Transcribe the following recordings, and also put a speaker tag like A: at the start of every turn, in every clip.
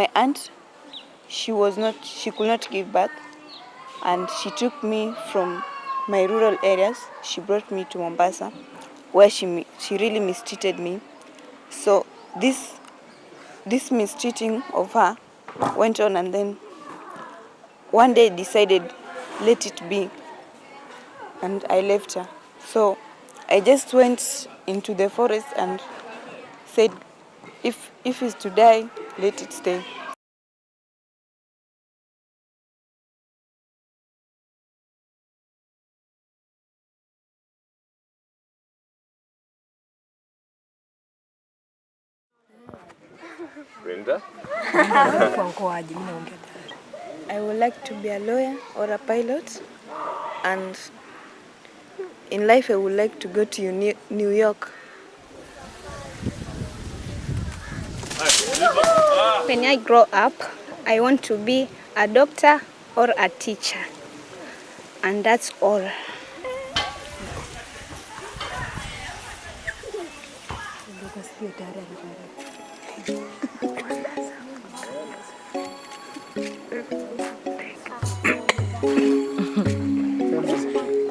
A: my aunt, she could not give birth, and she took me from my rural areas. She brought me to Mombasa, where she really mistreated me. So this mistreating of her went on, and then one day decided, let it be, and I left her. So I just went into the forest and said, if it's to die, let it stay.
B: Brenda?
A: I would like to be a lawyer or a pilot, and in life I would like to go to New York.
C: When I grow up, I want to be a doctor or a teacher, and that's all.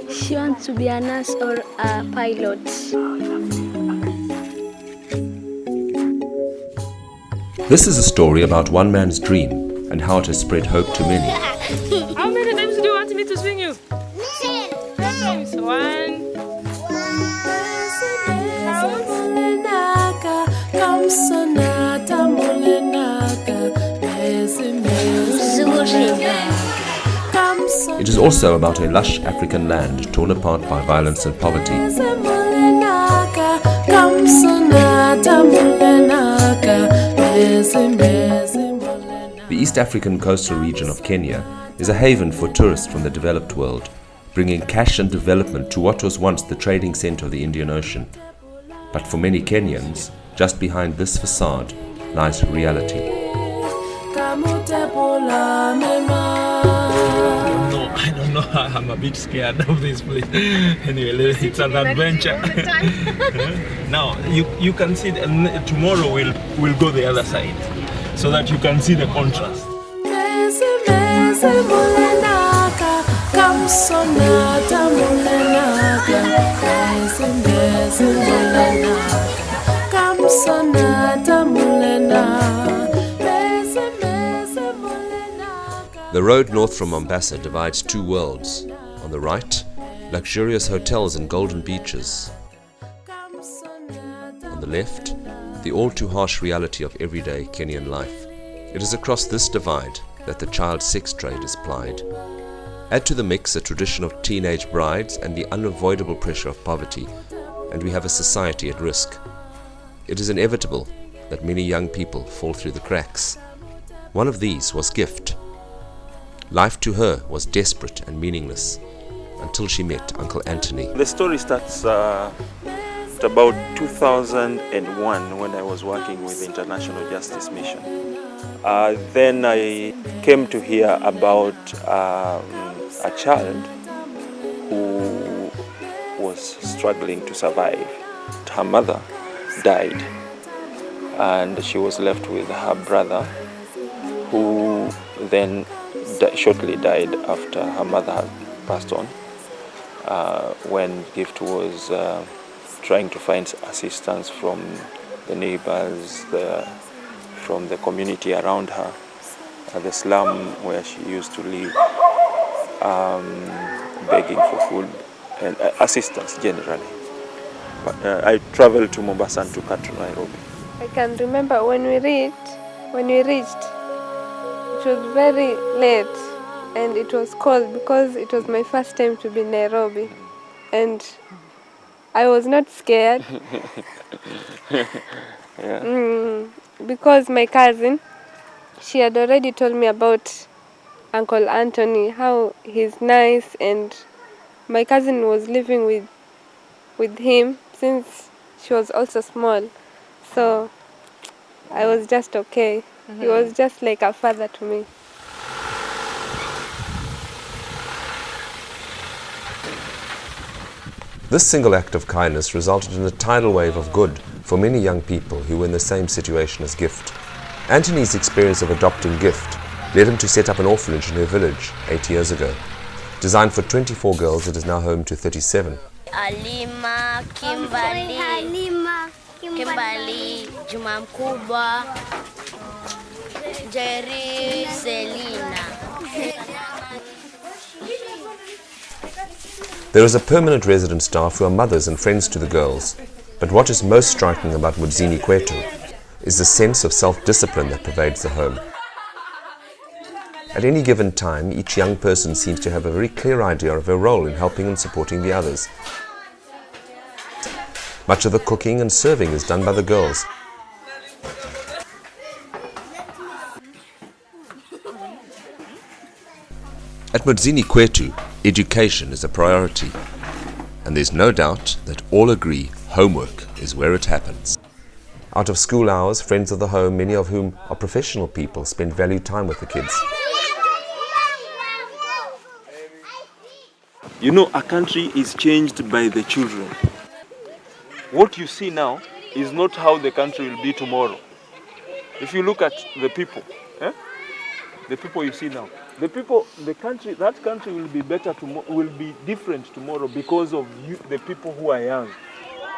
C: She wants to be a nurse or a pilot.
B: This is a story about one man's dream and how it has spread hope to many.
D: How many times do you want me to swing you? 10 times. 1.
B: It is also about a lush African land torn apart by violence and poverty. The East African coastal region of Kenya is a haven for tourists from the developed world, bringing cash and development to what was once the trading center of the Indian Ocean. But for many Kenyans, just behind this facade lies reality.
E: I don't know, I'm a bit scared of this place. Anyway, it's an adventure. Now, you can see, tomorrow we'll go the other side, so that you can see the contrast.
B: The road north from Mombasa divides two worlds. On the right, luxurious hotels and golden beaches. On the left, the all-too-harsh reality of everyday Kenyan life. It is across this divide that the child sex trade is plied. Add to the mix a tradition of teenage brides and the unavoidable pressure of poverty, and we have a society at risk. It is inevitable that many young people fall through the cracks. One of these was Gift. Life to her was desperate and meaningless until she met Uncle Anthony.
F: The story starts at about 2001 when I was working with the International Justice Mission. Then I came to hear about a child who was struggling to survive. Her mother died, and she was left with her brother, who then shortly died after her mother had passed on, when Gift was trying to find assistance from the neighbors, from the community around her, the slum where she used to live, begging for food and assistance generally. But I traveled to Mombasa and took her to Nairobi.
G: I can remember when we reached, it was very late and it was cold because it was my first time to be in Nairobi, and I was not scared.
F: Yeah.
G: Because my cousin, she had already told me about Uncle Anthony, how he's nice, and my cousin was living with him since she was also small, so I was just okay. He was just like a father to me.
B: This single act of kindness resulted in a tidal wave of good for many young people who were in the same situation as Gift. Anthony's experience of adopting Gift led him to set up an orphanage in her village 8 years ago. Designed for 24 girls, it is now home to 37.
H: Alima, Kimberly, Juma Mkubwa, Jerry, Selina.
B: There is a permanent resident staff who are mothers and friends to the girls. But what is most striking about Mudzini Kwetu is the sense of self-discipline that pervades the home. At any given time, each young person seems to have a very clear idea of her role in helping and supporting the others. Much of the cooking and serving is done by the girls. At Mudzini Kwetu, education is a priority, and there's no doubt that all agree homework is where it happens. Out of school hours, friends of the home, many of whom are professional people, spend valued time with the kids.
F: You know, a country is changed by the children. What you see now is not how the country will be tomorrow. If you look at the people, the people you see now, that country will be better tomorrow, will be different tomorrow because of the people who are young.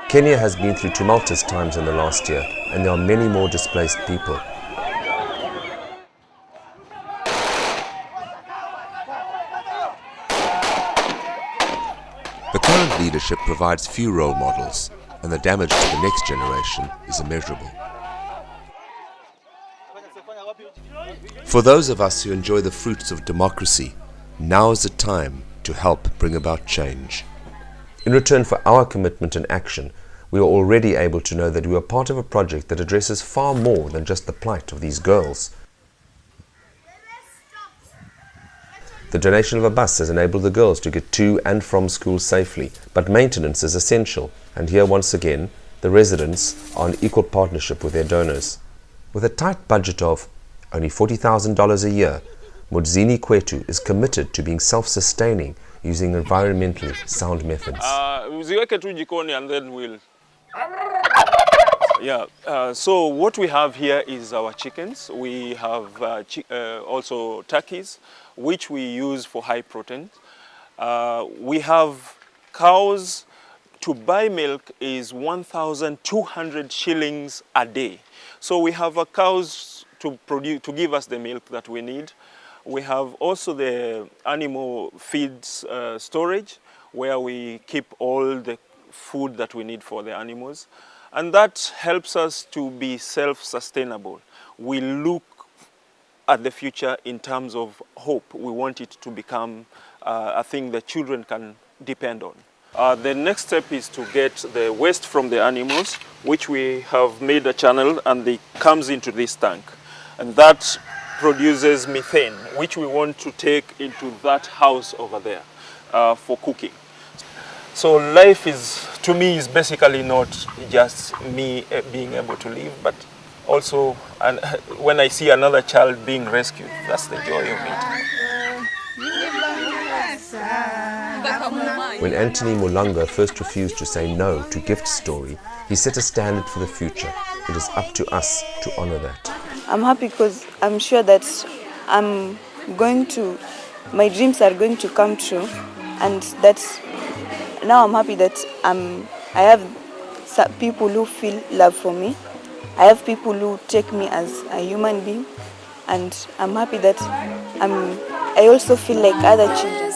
B: Kenya has been through tumultuous times in the last year, and there are many more displaced people. The current leadership provides few role models, and the damage to the next generation is immeasurable. For those of us who enjoy the fruits of democracy, now is the time to help bring about change. In return for our commitment and action, we are already able to know that we are part of a project that addresses far more than just the plight of these girls. The donation of a bus has enabled the girls to get to and from school safely, but maintenance is essential, and here once again, the residents are in equal partnership with their donors. With a tight budget of only $40,000 a year, Mudzini Kwetu is committed to being self-sustaining using environmentally sound methods.
F: Uziweke tu jikoni and then we'll... Yeah, so what we have here is our chickens. We have also turkeys, which we use for high protein. We have cows. To buy milk is 1,200 shillings a day. So we have cows to give us the milk that we need. We have also the animal feeds storage, where we keep all the food that we need for the animals. And that helps us to be self-sustainable. We look at the future in terms of hope. We want it to become a thing that children can depend on. The next step is to get the waste from the animals, which we have made a channel, and it comes into this tank. And that produces methane, which we want to take into that house over there for cooking. So life is, to me, is basically not just me being able to live, but also when I see another child being rescued, that's the joy of it.
B: When Anthony Mulongo first refused to say no to Gift's story, he set a standard for the future. It is up to us to honor that.
A: I'm happy because I'm sure that my dreams are going to come true, and that's now I'm happy that I have people who feel love for me. I have people who take me as a human being, and I'm happy that I also feel like other children.